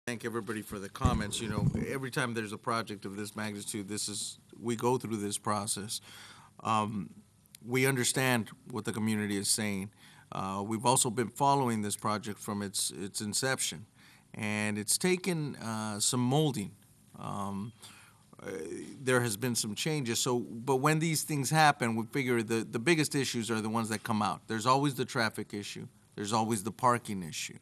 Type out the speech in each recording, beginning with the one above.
Thank everybody for the comments. You know, every time there's a project of this magnitude, we go through this process. We understand what the community is saying. We've also been following this project from its inception, and it's taken some molding. There has been some changes. But when these things happen, we figure the biggest issues are the ones that come out. There's always the traffic issue. There's always the parking issue.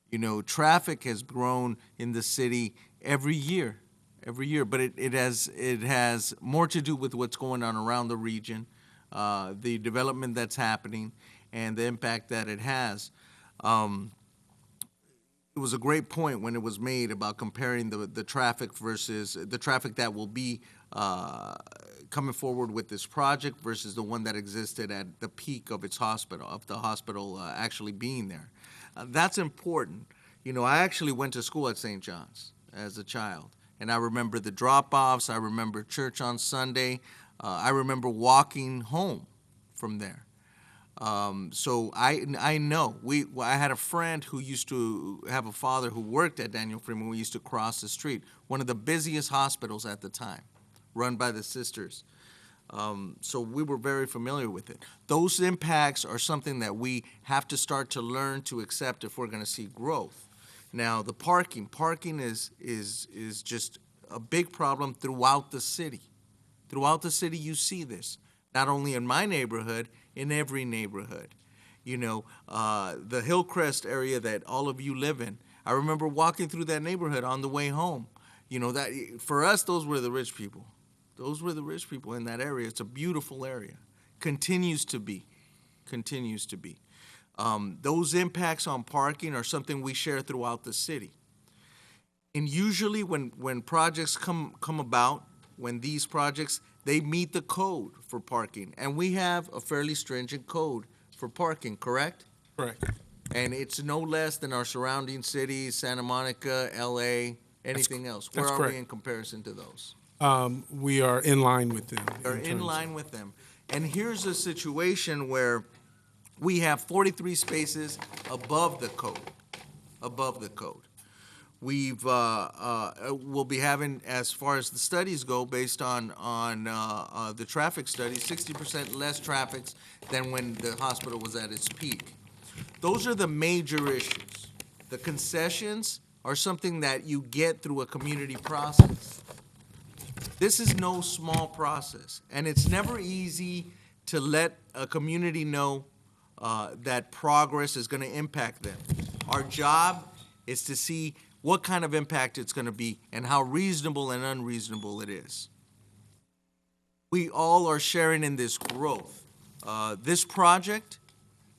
You know, traffic has grown in the city every year, but it has more to do with what's going on around the region, the development that's happening, and the impact that it has. It was a great point when it was made about comparing the traffic versus the traffic that will be coming forward with this project versus the one that existed at the peak of the hospital actually being there. That's important. You know, I actually went to school at St. John's as a child, and I remember the drop-offs. I remember church on Sunday. I remember walking home from there. So I know. I had a friend who used to have a father who worked at Daniel Freeman. We used to cross the street, one of the busiest hospitals at the time, run by the sisters. So we were very familiar with it. Those impacts are something that we have to start to learn to accept if we're going to see growth. Now, the parking is just a big problem throughout the city. Throughout the city, you see this. Not only in my neighborhood, in every neighborhood. You know, the Hillcrest area that all of you live in. I remember walking through that neighborhood on the way home. You know, that for us, those were the rich people. Those were the rich people in that area. It's a beautiful area. Continues to be. Those impacts on parking are something we share throughout the city. And usually when projects come about, when these projects, they meet the code for parking. And we have a fairly stringent code for parking, correct? Correct. And it's no less than our surrounding cities, Santa Monica, LA, anything else. Where are we in comparison to those? We are in line with them. They're in line with them. And here's a situation where we have 43 spaces above the code. We'll be having, as far as the studies go, based on the traffic studies, 60% less traffic than when the hospital was at its peak. Those are the major issues. The concessions are something that you get through a community process. This is no small process, and it's never easy to let a community know that progress is going to impact them. Our job is to see what kind of impact it's going to be and how reasonable and unreasonable it is. We all are sharing in this growth. This project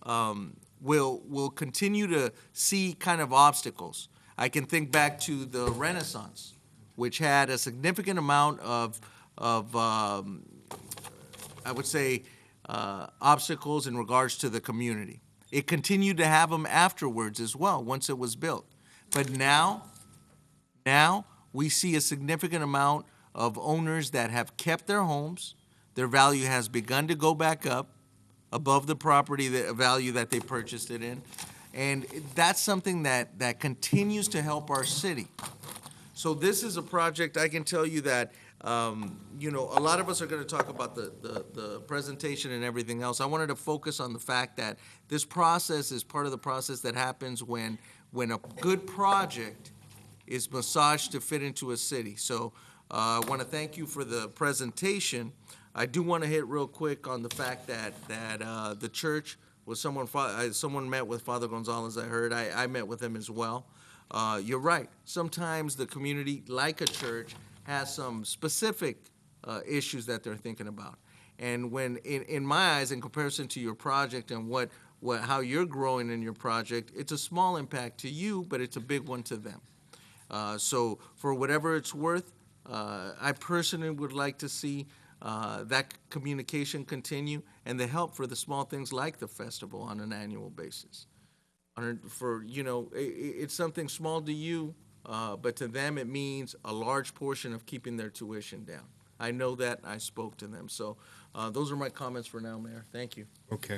will continue to see kind of obstacles. I can think back to the Renaissance, which had a significant amount of I would say, obstacles in regards to the community. It continued to have them afterwards as well, once it was built. But now we see a significant amount of owners that have kept their homes. Their value has begun to go back up above the property value that they purchased it in. And that's something that continues to help our city. So this is a project, I can tell you that, you know, a lot of us are going to talk about the presentation and everything else. I wanted to focus on the fact that this process is part of the process that happens when a good project is massaged to fit into a city. So I want to thank you for the presentation. I do want to hit real quick on the fact that the church was someone met with Father Gonzalez, I heard. I met with him as well. You're right. Sometimes the community, like a church, has some specific issues that they're thinking about. And when, in my eyes, in comparison to your project and how you're growing in your project, it's a small impact to you, but it's a big one to them. So for whatever it's worth, I personally would like to see that communication continue and the help for the small things like the festival on an annual basis. It's something small to you, but to them it means a large portion of keeping their tuition down. I know that. I spoke to them. So those are my comments for now, Mayor. Thank you. Okay.